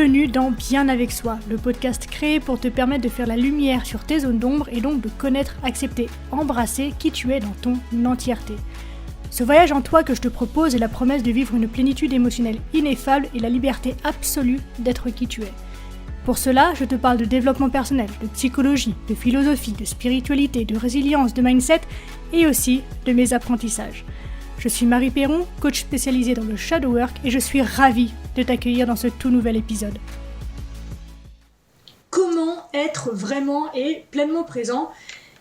Bienvenue dans Bien avec soi, le podcast créé pour te permettre de faire la lumière sur tes zones d'ombre et donc de connaître, accepter, embrasser qui tu es dans ton entièreté. Ce voyage en toi que je te propose est la promesse de vivre une plénitude émotionnelle ineffable et la liberté absolue d'être qui tu es. Pour cela, je te parle de développement personnel, de psychologie, de philosophie, de spiritualité, de résilience, de mindset et aussi de mes apprentissages. Je suis Marie Perron, coach spécialisée dans le shadow work et je suis ravie de t'accueillir dans ce tout nouvel épisode. Comment être vraiment et pleinement présent ?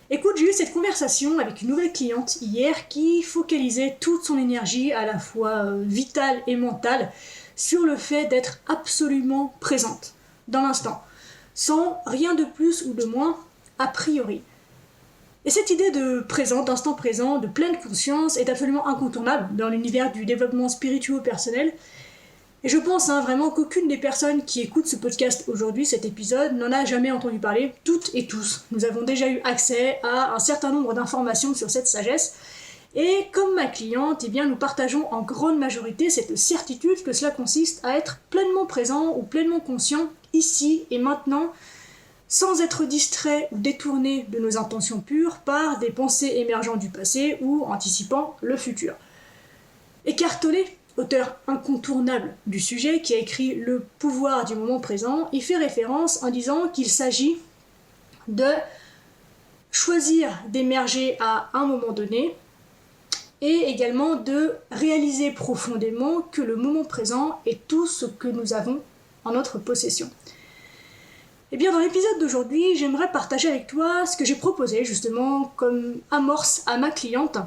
Écoute, j'ai eu cette conversation avec une nouvelle cliente hier qui focalisait toute son énergie, à la fois vitale et mentale, sur le fait d'être absolument présente, dans l'instant, sans rien de plus ou de moins a priori. Et cette idée de présent, d'instant présent, de pleine conscience est absolument incontournable dans l'univers du développement spirituel-personnel. Et je pense vraiment qu'aucune des personnes qui écoutent ce podcast aujourd'hui, cet épisode, n'en a jamais entendu parler. Toutes et tous, nous avons déjà eu accès à un certain nombre d'informations sur cette sagesse. Et comme ma cliente, nous partageons en grande majorité cette certitude que cela consiste à être pleinement présent ou pleinement conscient, ici et maintenant, sans être distrait ou détourné de nos intentions pures par des pensées émergentes du passé ou anticipant le futur. Eckhart Tolle, auteur incontournable du sujet qui a écrit Le pouvoir du moment présent, y fait référence en disant qu'il s'agit de choisir d'émerger à un moment donné et également de réaliser profondément que le moment présent est tout ce que nous avons en notre possession. Dans l'épisode d'aujourd'hui, j'aimerais partager avec toi ce que j'ai proposé justement comme amorce à ma cliente.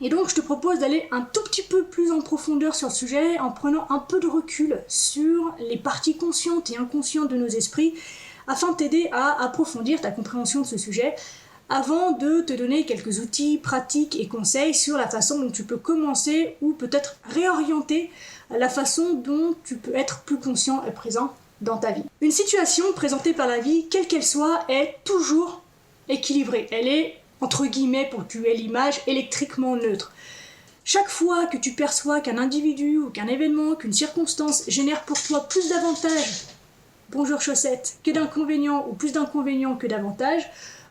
Et donc je te propose d'aller un tout petit peu plus en profondeur sur le sujet en prenant un peu de recul sur les parties conscientes et inconscientes de nos esprits afin de t'aider à approfondir ta compréhension de ce sujet avant de te donner quelques outils pratiques et conseils sur la façon dont tu peux commencer ou peut-être réorienter la façon dont tu peux être plus conscient et présent dans ta vie. Une situation présentée par la vie, quelle qu'elle soit, est toujours équilibrée. Elle est, entre guillemets, pour tuer l'image, électriquement neutre. Chaque fois que tu perçois qu'un individu ou qu'un événement, qu'une circonstance génère pour toi plus d'avantages, bonjour chaussettes, que d'inconvénients ou plus d'inconvénients que d'avantages,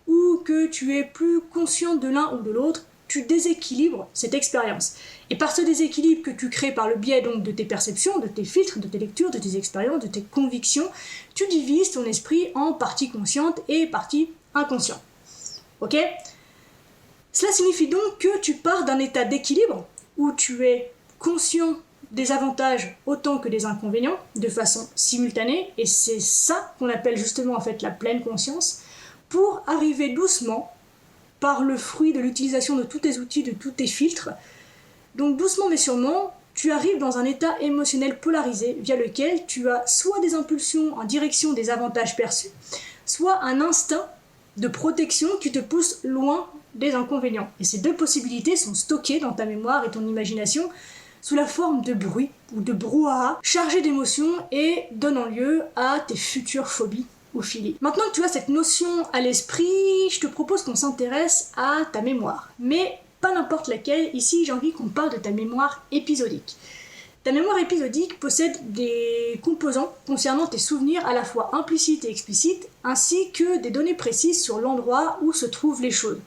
ou que tu es plus conscient de l'un ou de l'autre, tu déséquilibres cette expérience. Et par ce déséquilibre que tu crées par le biais donc de tes perceptions, de tes filtres, de tes lectures, de tes expériences, de tes convictions, tu divises ton esprit en parties conscientes et parties inconscientes. Ok ? Cela signifie donc que tu pars d'un état d'équilibre où tu es conscient des avantages autant que des inconvénients de façon simultanée, et c'est ça qu'on appelle justement la pleine conscience, pour arriver doucement, par le fruit de l'utilisation de tous tes outils, de tous tes filtres. Donc doucement mais sûrement, tu arrives dans un état émotionnel polarisé via lequel tu as soit des impulsions en direction des avantages perçus, soit un instinct de protection qui te pousse loin des inconvénients. Et ces deux possibilités sont stockées dans ta mémoire et ton imagination sous la forme de bruit ou de brouhaha chargé d'émotions et donnant lieu à tes futures phobies. Maintenant que tu as cette notion à l'esprit, je te propose qu'on s'intéresse à ta mémoire. Mais pas n'importe laquelle, ici j'ai envie qu'on parle de ta mémoire épisodique. Ta mémoire épisodique possède des composants concernant tes souvenirs à la fois implicites et explicites, ainsi que des données précises sur l'endroit où se trouvent les choses.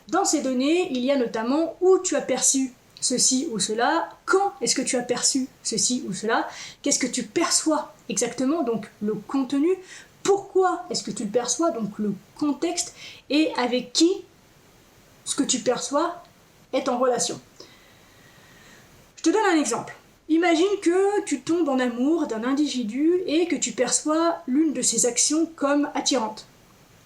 Dans ces données, il y a notamment où tu as perçu ceci ou cela, quand est-ce que tu as perçu ceci ou cela, qu'est-ce que tu perçois exactement, donc le contenu, pourquoi est-ce que tu le perçois, donc le contexte, et avec qui ce que tu perçois est en relation. Je te donne un exemple. Imagine que tu tombes en amour d'un individu et que tu perçois l'une de ses actions comme attirante.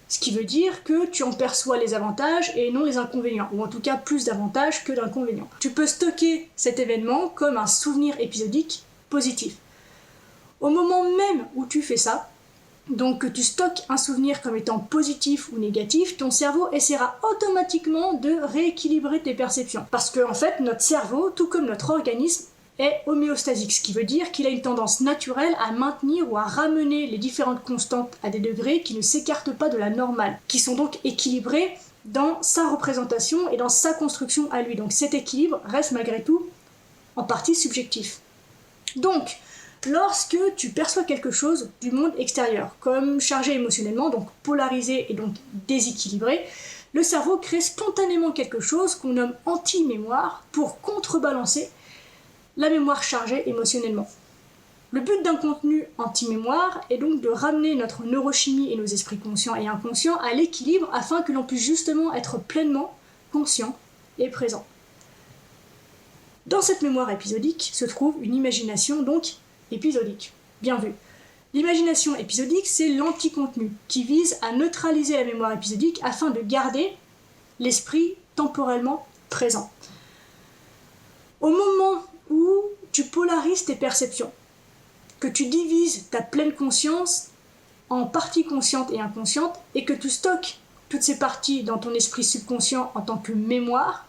Ce qui veut dire que tu en perçois les avantages et non les inconvénients, ou en tout cas plus d'avantages que d'inconvénients. Tu peux stocker cet événement comme un souvenir épisodique positif. Au moment même où tu fais ça, donc que tu stockes un souvenir comme étant positif ou négatif, ton cerveau essaiera automatiquement de rééquilibrer tes perceptions. Parce que notre cerveau, tout comme notre organisme, est homéostasique, ce qui veut dire qu'il a une tendance naturelle à maintenir ou à ramener les différentes constantes à des degrés qui ne s'écartent pas de la normale, qui sont donc équilibrés dans sa représentation et dans sa construction à lui. Donc cet équilibre reste malgré tout en partie subjectif. Donc, lorsque tu perçois quelque chose du monde extérieur, comme chargé émotionnellement, donc polarisé et donc déséquilibré, le cerveau crée spontanément quelque chose qu'on nomme anti-mémoire pour contrebalancer la mémoire chargée émotionnellement. Le but d'un contenu anti-mémoire est donc de ramener notre neurochimie et nos esprits conscients et inconscients à l'équilibre afin que l'on puisse justement être pleinement conscient et présent. Dans cette mémoire épisodique se trouve une imagination donc épisodique. Bien vu. L'imagination épisodique, c'est l'anti-contenu qui vise à neutraliser la mémoire épisodique afin de garder l'esprit temporellement présent. Au moment où tu polarises tes perceptions, que tu divises ta pleine conscience en parties conscientes et inconscientes et que tu stockes toutes ces parties dans ton esprit subconscient en tant que mémoire,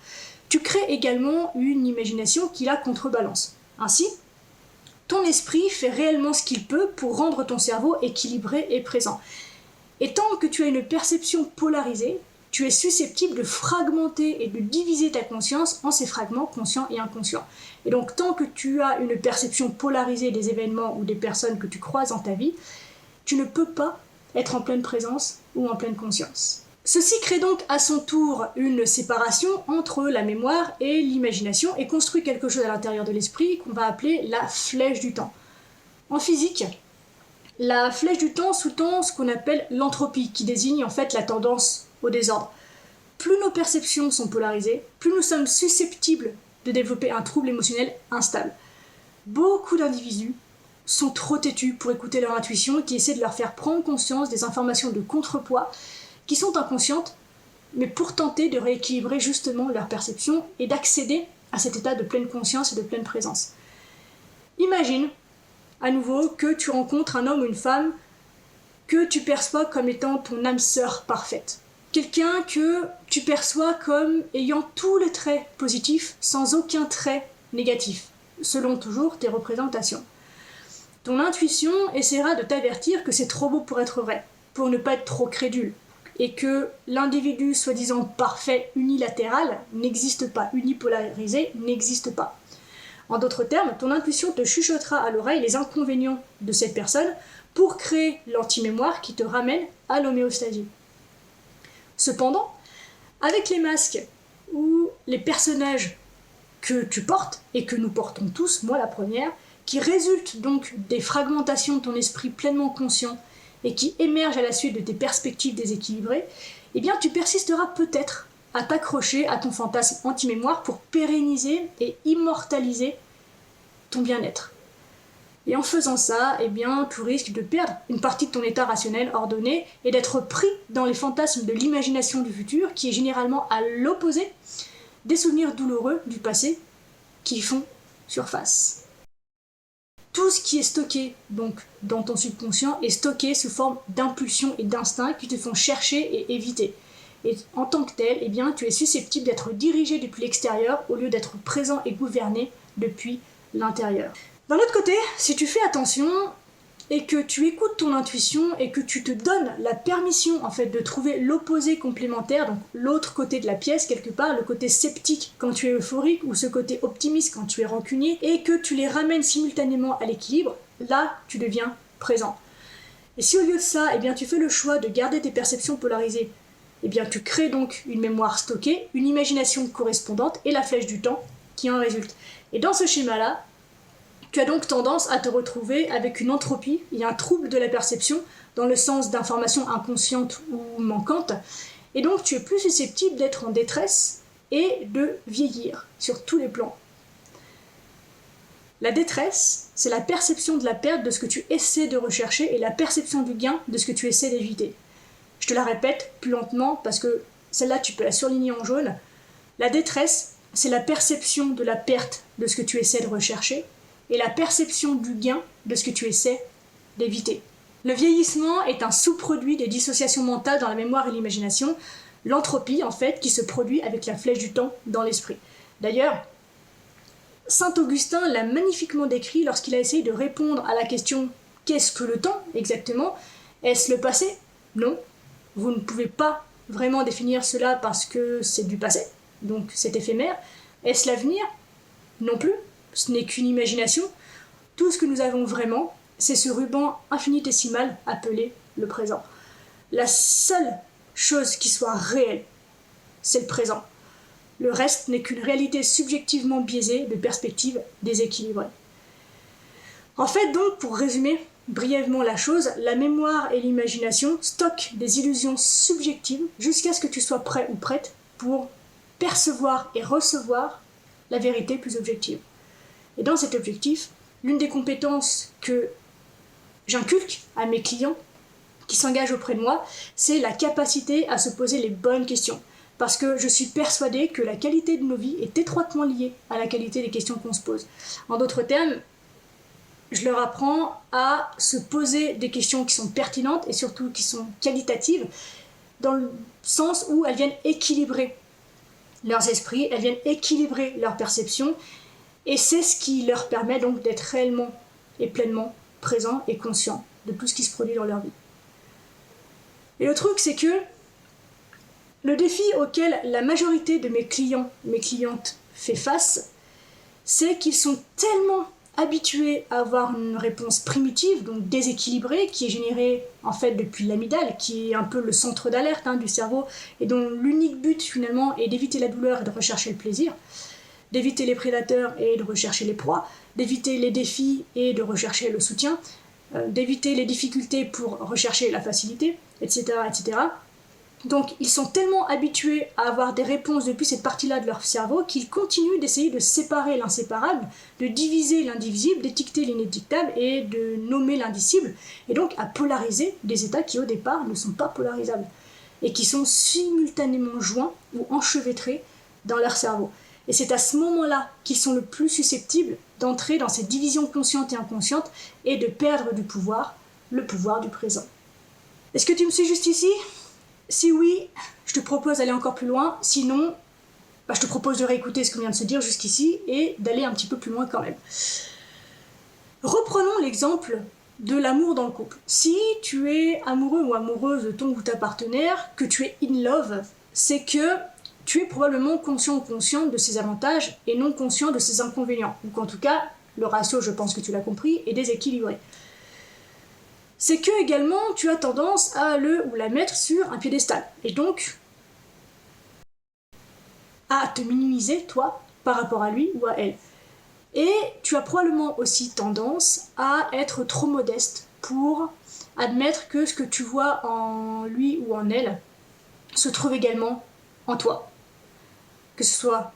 tu crées également une imagination qui la contrebalance. Ainsi, ton esprit fait réellement ce qu'il peut pour rendre ton cerveau équilibré et présent. Et tant que tu as une perception polarisée, tu es susceptible de fragmenter et de diviser ta conscience en ces fragments conscients et inconscients. Et donc, tant que tu as une perception polarisée des événements ou des personnes que tu croises dans ta vie, tu ne peux pas être en pleine présence ou en pleine conscience. Ceci crée donc à son tour une séparation entre la mémoire et l'imagination et construit quelque chose à l'intérieur de l'esprit qu'on va appeler la flèche du temps. En physique, la flèche du temps sous-tend ce qu'on appelle l'entropie, qui désigne en fait la tendance au désordre. Plus nos perceptions sont polarisées, plus nous sommes susceptibles de développer un trouble émotionnel instable. Beaucoup d'individus sont trop têtus pour écouter leur intuition et qui essaient de leur faire prendre conscience des informations de contrepoids qui sont inconscientes, mais pour tenter de rééquilibrer justement leur perception et d'accéder à cet état de pleine conscience et de pleine présence. Imagine, à nouveau, que tu rencontres un homme ou une femme que tu perçois comme étant ton âme sœur parfaite. Quelqu'un que tu perçois comme ayant tous les traits positifs sans aucun trait négatif, selon toujours tes représentations. Ton intuition essaiera de t'avertir que c'est trop beau pour être vrai, pour ne pas être trop crédule, et que l'individu soi-disant parfait unilatéral n'existe pas, unipolarisé n'existe pas. En d'autres termes, ton intuition te chuchotera à l'oreille les inconvénients de cette personne pour créer l'antimémoire qui te ramène à l'homéostasie. Cependant, avec les masques ou les personnages que tu portes, et que nous portons tous, moi la première, qui résultent donc des fragmentations de ton esprit pleinement conscient et qui émergent à la suite de tes perspectives déséquilibrées, eh bien tu persisteras peut-être à t'accrocher à ton fantasme anti-mémoire pour pérenniser et immortaliser ton bien-être. Et en faisant ça, eh bien, tu risques de perdre une partie de ton état rationnel ordonné et d'être pris dans les fantasmes de l'imagination du futur, qui est généralement à l'opposé des souvenirs douloureux du passé qui font surface. Tout ce qui est stocké donc dans ton subconscient est stocké sous forme d'impulsions et d'instincts qui te font chercher et éviter. Et en tant que tel, eh bien, tu es susceptible d'être dirigé depuis l'extérieur au lieu d'être présent et gouverné depuis l'intérieur. D'un autre côté, si tu fais attention et que tu écoutes ton intuition et que tu te donnes la permission en fait de trouver l'opposé complémentaire, donc l'autre côté de la pièce quelque part, le côté sceptique quand tu es euphorique ou ce côté optimiste quand tu es rancunier, et que tu les ramènes simultanément à l'équilibre, là tu deviens présent. Et si au lieu de ça, eh bien, tu fais le choix de garder tes perceptions polarisées, eh bien, tu crées donc une mémoire stockée, une imagination correspondante et la flèche du temps qui en résulte. Et dans ce schéma-là, tu as donc tendance à te retrouver avec une entropie, il y a un trouble de la perception dans le sens d'informations inconscientes ou manquantes, et donc tu es plus susceptible d'être en détresse et de vieillir sur tous les plans. La détresse, c'est la perception de la perte de ce que tu essaies de rechercher et la perception du gain de ce que tu essaies d'éviter. Je te la répète plus lentement parce que celle-là tu peux la surligner en jaune. La détresse, c'est la perception de la perte de ce que tu essaies de rechercher et la perception du gain de ce que tu essaies d'éviter. Le vieillissement est un sous-produit des dissociations mentales dans la mémoire et l'imagination, l'entropie en fait qui se produit avec la flèche du temps dans l'esprit. D'ailleurs, saint Augustin l'a magnifiquement décrit lorsqu'il a essayé de répondre à la question « Qu'est-ce que le temps exactement ? Est-ce le passé ? Non, vous ne pouvez pas vraiment définir cela parce que c'est du passé, donc c'est éphémère. Est-ce l'avenir ? Non plus. Ce n'est qu'une imagination. Tout ce que nous avons vraiment, c'est ce ruban infinitésimal appelé le présent. La seule chose qui soit réelle, c'est le présent. Le reste n'est qu'une réalité subjectivement biaisée de perspectives déséquilibrées. En fait, donc, pour résumer brièvement la chose, la mémoire et l'imagination stockent des illusions subjectives jusqu'à ce que tu sois prêt ou prête pour percevoir et recevoir la vérité plus objective. Et dans cet objectif, l'une des compétences que j'inculque à mes clients qui s'engagent auprès de moi, c'est la capacité à se poser les bonnes questions. Parce que je suis persuadée que la qualité de nos vies est étroitement liée à la qualité des questions qu'on se pose. En d'autres termes, je leur apprends à se poser des questions qui sont pertinentes et surtout qui sont qualitatives, dans le sens où elles viennent équilibrer leurs esprits, elles viennent équilibrer leurs perceptions, et c'est ce qui leur permet donc d'être réellement et pleinement présents et conscients de tout ce qui se produit dans leur vie. Et le truc, c'est que le défi auquel la majorité de mes clients, mes clientes fait face, c'est qu'ils sont tellement habitués à avoir une réponse primitive, donc déséquilibrée, qui est générée en fait depuis l'amygdale, qui est un peu le centre d'alerte du cerveau, et dont l'unique but finalement est d'éviter la douleur et de rechercher le plaisir, d'éviter les prédateurs et de rechercher les proies, d'éviter les défis et de rechercher le soutien, d'éviter les difficultés pour rechercher la facilité, etc., etc. Donc ils sont tellement habitués à avoir des réponses depuis cette partie-là de leur cerveau qu'ils continuent d'essayer de séparer l'inséparable, de diviser l'indivisible, d'étiqueter l'inétiquetable et de nommer l'indicible, et donc à polariser des états qui au départ ne sont pas polarisables, et qui sont simultanément joints ou enchevêtrés dans leur cerveau. Et c'est à ce moment-là qu'ils sont le plus susceptibles d'entrer dans cette division consciente et inconsciente et de perdre du pouvoir, le pouvoir du présent. Est-ce que tu me suis juste ici ? Si oui, je te propose d'aller encore plus loin, sinon, je te propose de réécouter ce qu'on vient de se dire jusqu'ici et d'aller un petit peu plus loin quand même. Reprenons l'exemple de l'amour dans le couple. Si tu es amoureux ou amoureuse de ton ou ta partenaire, que tu es in love, c'est que tu es probablement conscient ou consciente de ses avantages et non conscient de ses inconvénients. Ou qu'en tout cas, le ratio, je pense que tu l'as compris, est déséquilibré. C'est que également tu as tendance à le ou la mettre sur un piédestal, et donc à te minimiser, toi, par rapport à lui ou à elle. Et tu as probablement aussi tendance à être trop modeste pour admettre que ce que tu vois en lui ou en elle se trouve également en toi. Que ce soit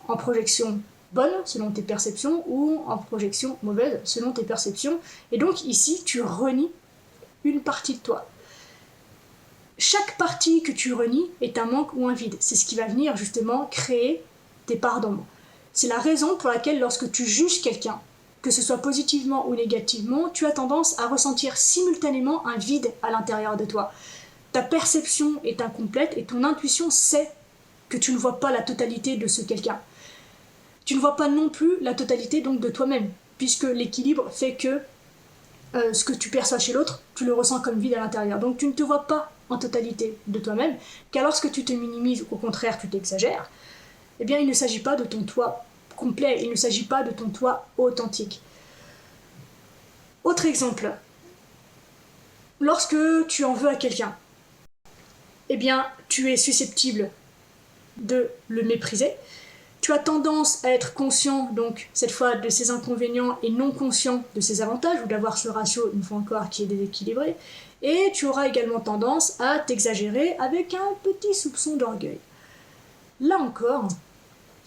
en projection bonne selon tes perceptions ou en projection mauvaise selon tes perceptions. Et donc ici, tu renies une partie de toi. Chaque partie que tu renies est un manque ou un vide. C'est ce qui va venir justement créer tes parts d'ombre. C'est la raison pour laquelle lorsque tu juges quelqu'un, que ce soit positivement ou négativement, tu as tendance à ressentir simultanément un vide à l'intérieur de toi. Ta perception est incomplète et ton intuition sait que tu ne vois pas la totalité de ce quelqu'un. Tu ne vois pas non plus la totalité donc de toi-même, puisque l'équilibre fait que ce que tu perçois chez l'autre, tu le ressens comme vide à l'intérieur. Donc tu ne te vois pas en totalité de toi-même, car lorsque tu te minimises ou au contraire tu t'exagères, eh bien il ne s'agit pas de ton toi complet, il ne s'agit pas de ton toi authentique. Autre exemple, lorsque tu en veux à quelqu'un, eh bien tu es susceptible de le mépriser. Tu as tendance à être conscient, donc, cette fois, de ses inconvénients et non conscient de ses avantages, ou d'avoir ce ratio, une fois encore, qui est déséquilibré. Et tu auras également tendance à t'exagérer avec un petit soupçon d'orgueil. Là encore,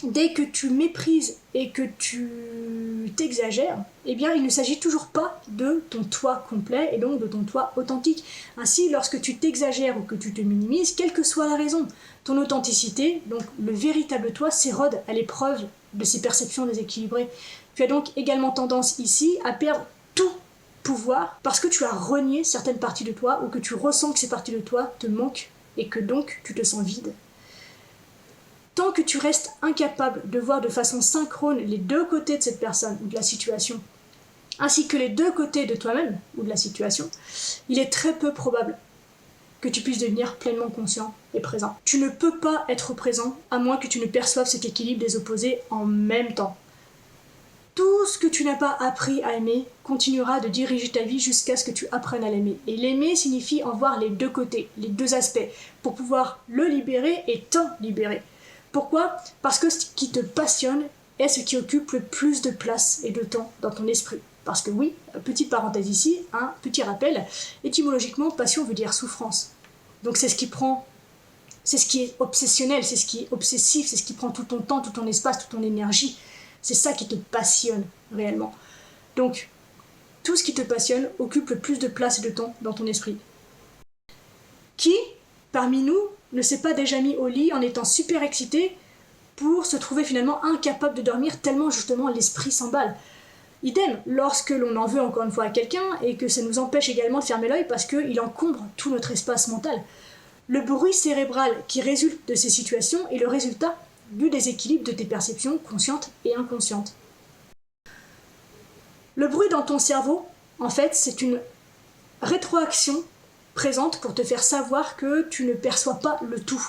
dès que tu méprises et que tu t'exagères, eh bien, il ne s'agit toujours pas de ton toi complet et donc de ton toi authentique. Ainsi, lorsque tu t'exagères ou que tu te minimises, quelle que soit la raison, ton authenticité, donc le véritable toi, s'érode à l'épreuve de ces perceptions déséquilibrées. Tu as donc également tendance ici à perdre tout pouvoir parce que tu as renié certaines parties de toi ou que tu ressens que ces parties de toi te manquent et que donc tu te sens vide. Tant que tu restes incapable de voir de façon synchrone les deux côtés de cette personne ou de la situation, ainsi que les deux côtés de toi-même ou de la situation, il est très peu probable que tu puisses devenir pleinement conscient et présent. Tu ne peux pas être présent à moins que tu ne perçoives cet équilibre des opposés en même temps. Tout tout ce que tu n'as pas appris à aimer continuera de diriger ta vie jusqu'à ce que tu apprennes à l'aimer. Et l'aimer signifie en voir les deux côtés, les deux aspects, pour pouvoir le libérer et t'en libérer. Pourquoi? Parce que ce qui te passionne est ce qui occupe le plus de place et de temps dans ton esprit. Parce que oui, petite parenthèse ici, un petit rappel, étymologiquement, passion veut dire souffrance. Donc c'est ce qui est obsessionnel, c'est ce qui est obsessif, c'est ce qui prend tout ton temps, tout ton espace, toute ton énergie. C'est ça qui te passionne réellement. Donc, tout ce qui te passionne occupe le plus de place et de temps dans ton esprit. Qui, parmi nous, ne s'est pas déjà mis au lit en étant super excité pour se trouver finalement incapable de dormir tellement justement l'esprit s'emballe? Idem, lorsque l'on en veut encore une fois à quelqu'un et que ça nous empêche également de fermer l'œil parce qu'il encombre tout notre espace mental. Le bruit cérébral qui résulte de ces situations est le résultat du déséquilibre de tes perceptions conscientes et inconscientes. Le bruit dans ton cerveau, en fait, c'est une rétroaction présente pour te faire savoir que tu ne perçois pas le tout.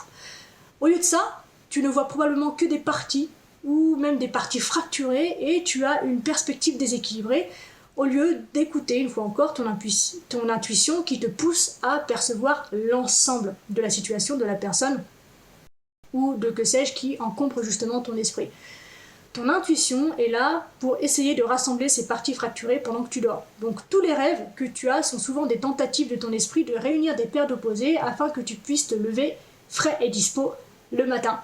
Au lieu de ça, tu ne vois probablement que des parties ou même des parties fracturées et tu as une perspective déséquilibrée au lieu d'écouter une fois encore ton intuition qui te pousse à percevoir l'ensemble de la situation de la personne ou de que sais-je qui encombre justement ton esprit. Ton intuition est là pour essayer de rassembler ces parties fracturées pendant que tu dors. Donc tous les rêves que tu as sont souvent des tentatives de ton esprit de réunir des paires d'opposés afin que tu puisses te lever frais et dispo le matin.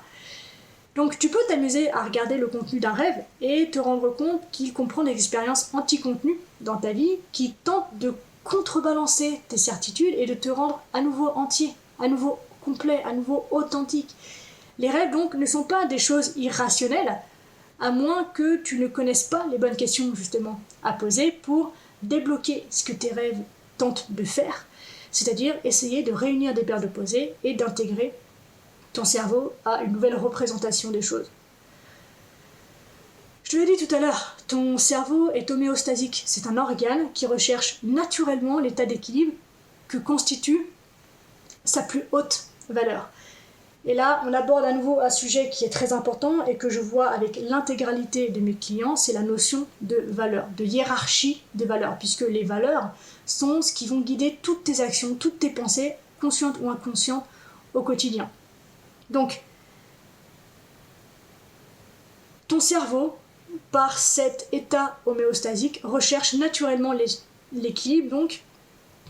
Donc tu peux t'amuser à regarder le contenu d'un rêve et te rendre compte qu'il comprend des expériences anti-contenues dans ta vie qui tentent de contrebalancer tes certitudes et de te rendre à nouveau entier, à nouveau complet, à nouveau authentique. Les rêves donc ne sont pas des choses irrationnelles, à moins que tu ne connaisses pas les bonnes questions justement à poser pour débloquer ce que tes rêves tentent de faire, c'est-à-dire essayer de réunir des paires d'opposés et d'intégrer ton cerveau à une nouvelle représentation des choses. Je te l'ai dit tout à l'heure, ton cerveau est homéostasique, c'est un organe qui recherche naturellement l'état d'équilibre que constitue sa plus haute valeur. Et là, on aborde à nouveau un sujet qui est très important et que je vois avec l'intégralité de mes clients, c'est la notion de valeur, de hiérarchie des valeurs, puisque les valeurs sont ce qui vont guider toutes tes actions, toutes tes pensées, conscientes ou inconscientes, au quotidien. Donc, ton cerveau, par cet état homéostasique, recherche naturellement l'équilibre, donc,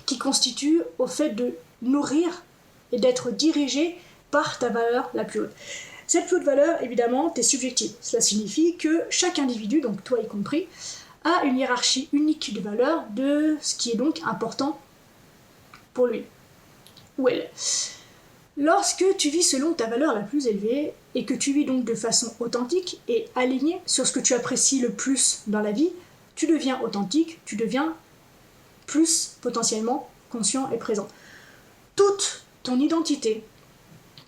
qui constitue au fait de nourrir et d'être dirigé par ta valeur la plus haute. Cette plus haute valeur, évidemment, est subjective. Cela signifie que chaque individu, donc toi y compris, a une hiérarchie unique de valeurs de ce qui est donc important pour lui ou elle. Lorsque tu vis selon ta valeur la plus élevée et que tu vis donc de façon authentique et alignée sur ce que tu apprécies le plus dans la vie, tu deviens authentique, tu deviens plus potentiellement conscient et présent. Toute ton identité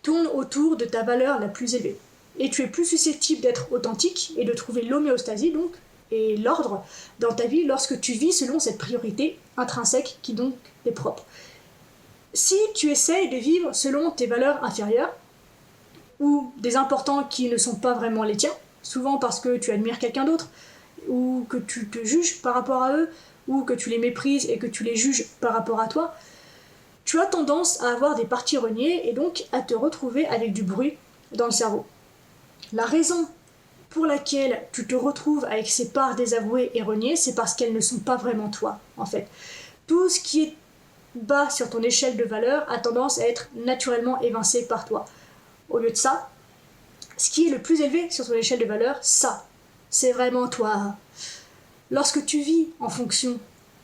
tourne autour de ta valeur la plus élevée. Et tu es plus susceptible d'être authentique et de trouver l'homéostasie donc et l'ordre dans ta vie lorsque tu vis selon cette priorité intrinsèque qui donc est propre. Si tu essayes de vivre selon tes valeurs inférieures ou des importants qui ne sont pas vraiment les tiens, souvent parce que tu admires quelqu'un d'autre ou que tu te juges par rapport à eux ou que tu les méprises et que tu les juges par rapport à toi, tu as tendance à avoir des parties reniées et donc à te retrouver avec du bruit dans le cerveau. La raison pour laquelle tu te retrouves avec ces parts désavouées et reniées, c'est parce qu'elles ne sont pas vraiment toi, en fait. Tout ce qui est bas sur ton échelle de valeur a tendance à être naturellement évincé par toi. Au lieu de ça, ce qui est le plus élevé sur ton échelle de valeur, ça, c'est vraiment toi. Lorsque tu vis en fonction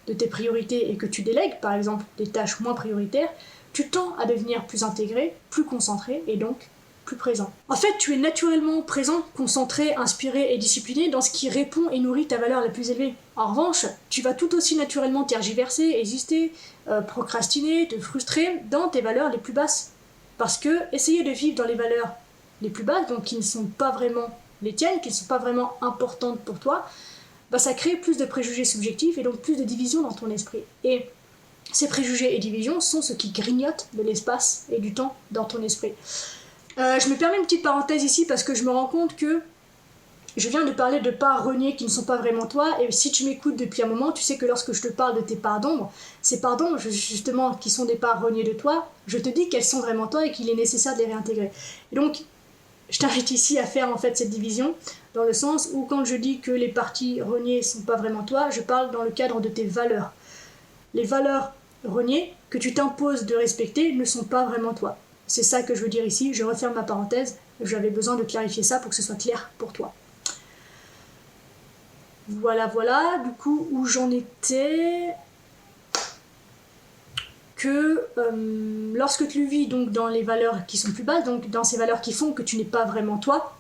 de tes priorités et que tu délègues, par exemple, des tâches moins prioritaires, tu tends à devenir plus intégré, plus concentré et donc plus présent. En fait, tu es naturellement présent, concentré, inspiré et discipliné dans ce qui répond et nourrit ta valeur la plus élevée. En revanche, tu vas tout aussi naturellement tergiverser, hésiter, procrastiner, te frustrer dans tes valeurs les plus basses. Parce que essayer de vivre dans les valeurs les plus basses, donc qui ne sont pas vraiment les tiennes, qui ne sont pas vraiment importantes pour toi, ça crée plus de préjugés subjectifs et donc plus de divisions dans ton esprit. Et ces préjugés et divisions sont ce qui grignote de l'espace et du temps dans ton esprit. Je me permets une petite parenthèse ici parce que je me rends compte que je viens de parler de parts reniées qui ne sont pas vraiment toi, et si tu m'écoutes depuis un moment, tu sais que lorsque je te parle de tes parts d'ombre, ces parts d'ombre, justement, qui sont des parts reniées de toi, je te dis qu'elles sont vraiment toi et qu'il est nécessaire de les réintégrer. Et donc, je t'invite ici à faire en fait cette division, dans le sens où quand je dis que les parties reniées ne sont pas vraiment toi, je parle dans le cadre de tes valeurs. Les valeurs reniées que tu t'imposes de respecter ne sont pas vraiment toi. C'est ça que je veux dire ici, je referme ma parenthèse, j'avais besoin de clarifier ça pour que ce soit clair pour toi. Voilà, du coup, où j'en étais, que lorsque tu vis donc dans les valeurs qui sont plus basses, donc dans ces valeurs qui font que tu n'es pas vraiment toi,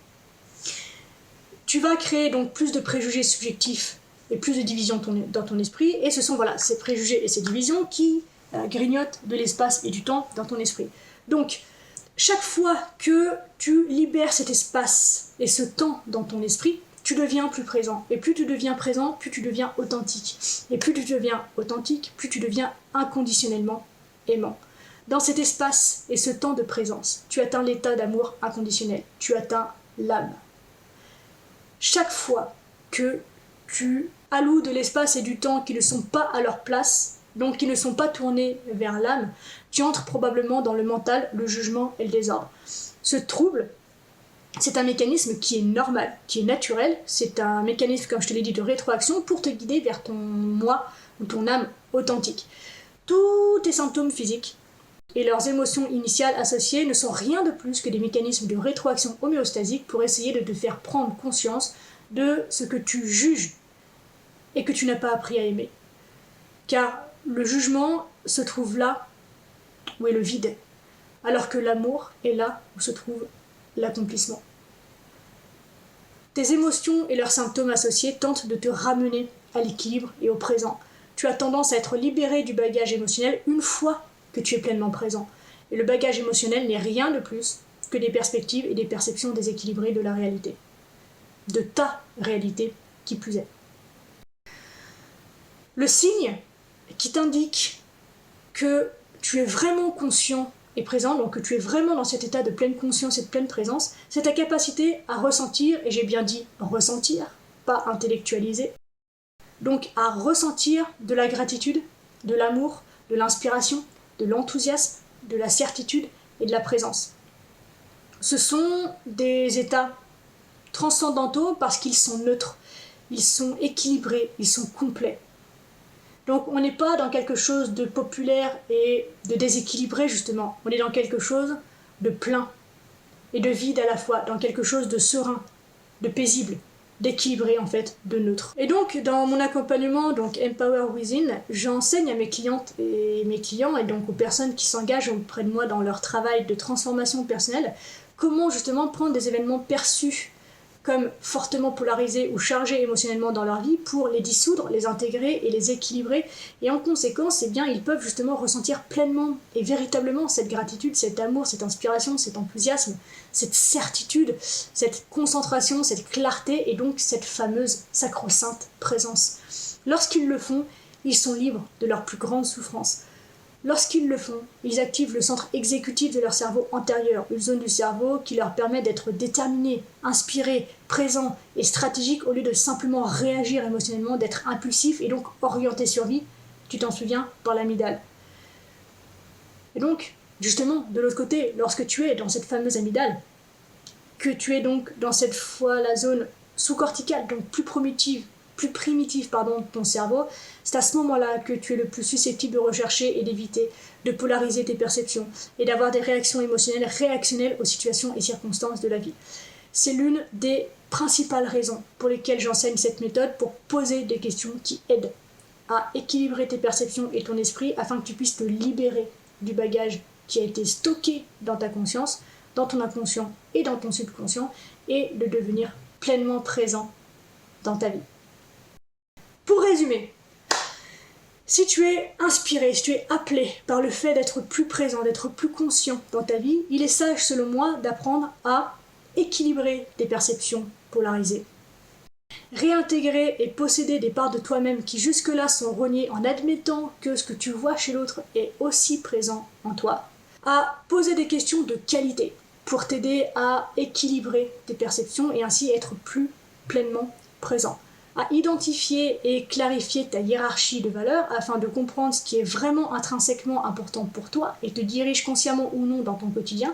tu vas créer donc plus de préjugés subjectifs et plus de divisions dans ton esprit, et ce sont voilà, ces préjugés et ces divisions qui grignotent de l'espace et du temps dans ton esprit. Donc, chaque fois que tu libères cet espace et ce temps dans ton esprit, tu deviens plus présent. Et plus tu deviens présent, plus tu deviens authentique. Et plus tu deviens authentique, plus tu deviens inconditionnellement aimant. Dans cet espace et ce temps de présence, tu atteins l'état d'amour inconditionnel. Tu atteins l'âme. Chaque fois que tu alloues de l'espace et du temps qui ne sont pas à leur place, donc qui ne sont pas tournés vers l'âme, tu entres probablement dans le mental, le jugement et le désordre. Ce trouble, c'est un mécanisme qui est normal, qui est naturel, c'est un mécanisme, comme je te l'ai dit, de rétroaction pour te guider vers ton moi ou ton âme authentique. Tous tes symptômes physiques et leurs émotions initiales associées ne sont rien de plus que des mécanismes de rétroaction homéostasique pour essayer de te faire prendre conscience de ce que tu juges et que tu n'as pas appris à aimer. Car le jugement se trouve là où est le vide, alors que l'amour est là où se trouve l'accomplissement. Tes émotions et leurs symptômes associés tentent de te ramener à l'équilibre et au présent. Tu as tendance à être libéré du bagage émotionnel une fois que tu es pleinement présent. Et le bagage émotionnel n'est rien de plus que des perspectives et des perceptions déséquilibrées de la réalité. De ta réalité, qui plus est. Le signe qui t'indique que tu es vraiment conscient et présent, donc que tu es vraiment dans cet état de pleine conscience et de pleine présence, c'est ta capacité à ressentir, et j'ai bien dit ressentir, pas intellectualiser, donc à ressentir de la gratitude, de l'amour, de l'inspiration, de l'enthousiasme, de la certitude et de la présence. Ce sont des états transcendantaux parce qu'ils sont neutres, ils sont équilibrés, ils sont complets. Donc on n'est pas dans quelque chose de populaire et de déséquilibré justement, on est dans quelque chose de plein et de vide à la fois, dans quelque chose de serein, de paisible, d'équilibré en fait, de neutre. Et donc dans mon accompagnement, donc Empower Within, j'enseigne à mes clientes et mes clients et donc aux personnes qui s'engagent auprès de moi dans leur travail de transformation personnelle, comment justement prendre des événements perçus comme fortement polarisés ou chargés émotionnellement dans leur vie pour les dissoudre, les intégrer et les équilibrer. Et en conséquence, eh bien, ils peuvent justement ressentir pleinement et véritablement cette gratitude, cet amour, cette inspiration, cet enthousiasme, cette certitude, cette concentration, cette clarté et donc cette fameuse sacro-sainte présence. Lorsqu'ils le font, ils sont libres de leur plus grande souffrance. Lorsqu'ils le font, ils activent le centre exécutif de leur cerveau antérieur, une zone du cerveau qui leur permet d'être déterminés, inspirés, présents et stratégiques au lieu de simplement réagir émotionnellement, d'être impulsifs et donc orientés survie, tu t'en souviens, par l'amygdale. Et donc, justement, de l'autre côté, lorsque tu es dans cette fameuse amygdale, que tu es donc dans cette fois la zone sous-corticale, donc plus primitive de ton cerveau, c'est à ce moment-là que tu es le plus susceptible de rechercher et d'éviter de polariser tes perceptions et d'avoir des réactions émotionnelles réactionnelles aux situations et circonstances de la vie. C'est l'une des principales raisons pour lesquelles j'enseigne cette méthode pour poser des questions qui aident à équilibrer tes perceptions et ton esprit afin que tu puisses te libérer du bagage qui a été stocké dans ta conscience, dans ton inconscient et dans ton subconscient et de devenir pleinement présent dans ta vie. Pour résumer, si tu es inspiré, si tu es appelé par le fait d'être plus présent, d'être plus conscient dans ta vie, il est sage selon moi d'apprendre à équilibrer tes perceptions polarisées. Réintégrer et posséder des parts de toi-même qui jusque-là sont reniées en admettant que ce que tu vois chez l'autre est aussi présent en toi. À poser des questions de qualité pour t'aider à équilibrer tes perceptions et ainsi être plus pleinement présent, à identifier et clarifier ta hiérarchie de valeurs afin de comprendre ce qui est vraiment intrinsèquement important pour toi et te dirige consciemment ou non dans ton quotidien,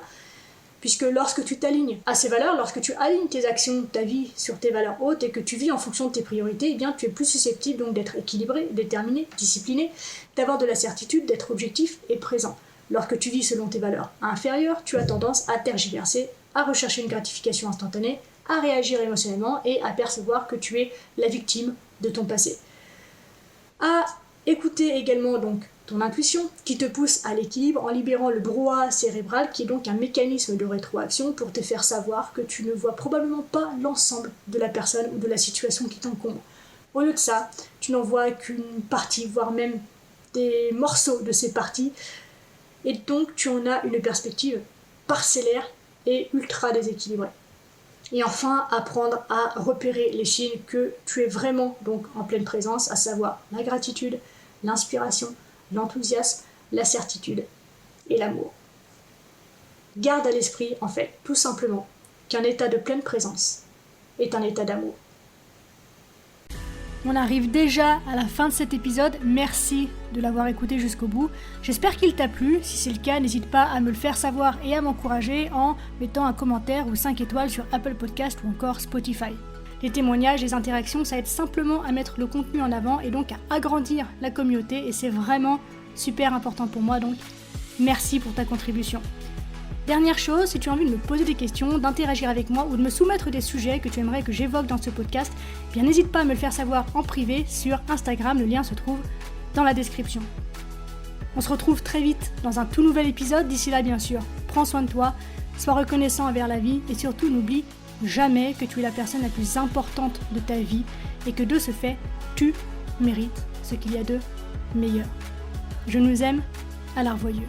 puisque lorsque tu t'alignes à ces valeurs, lorsque tu alignes tes actions, ta vie sur tes valeurs hautes et que tu vis en fonction de tes priorités, eh bien tu es plus susceptible donc d'être équilibré, déterminé, discipliné, d'avoir de la certitude, d'être objectif et présent. Lorsque tu vis selon tes valeurs inférieures, tu as tendance à tergiverser, à rechercher une gratification instantanée, à réagir émotionnellement et à percevoir que tu es la victime de ton passé. À écouter également donc ton intuition qui te pousse à l'équilibre en libérant le brouhaha cérébral qui est donc un mécanisme de rétroaction pour te faire savoir que tu ne vois probablement pas l'ensemble de la personne ou de la situation qui t'encombre. Au lieu de ça, tu n'en vois qu'une partie, voire même des morceaux de ces parties, et donc tu en as une perspective parcellaire et ultra déséquilibrée. Et enfin, apprendre à repérer les signes que tu es vraiment donc en pleine présence, à savoir la gratitude, l'inspiration, l'enthousiasme, la certitude et l'amour. Garde à l'esprit, en fait, tout simplement, qu'un état de pleine présence est un état d'amour. On arrive déjà à la fin de cet épisode, merci de l'avoir écouté jusqu'au bout. J'espère qu'il t'a plu, si c'est le cas, n'hésite pas à me le faire savoir et à m'encourager en mettant un commentaire ou 5 étoiles sur Apple Podcast ou encore Spotify. Les témoignages, les interactions, ça aide simplement à mettre le contenu en avant et donc à agrandir la communauté et c'est vraiment super important pour moi, donc merci pour ta contribution. Dernière chose, si tu as envie de me poser des questions, d'interagir avec moi ou de me soumettre des sujets que tu aimerais que j'évoque dans ce podcast, eh bien n'hésite pas à me le faire savoir en privé sur Instagram, le lien se trouve dans la description. On se retrouve très vite dans un tout nouvel épisode, d'ici là bien sûr, prends soin de toi, sois reconnaissant envers la vie et surtout n'oublie jamais que tu es la personne la plus importante de ta vie et que de ce fait, tu mérites ce qu'il y a de meilleur. Je nous aime, à la revoyure.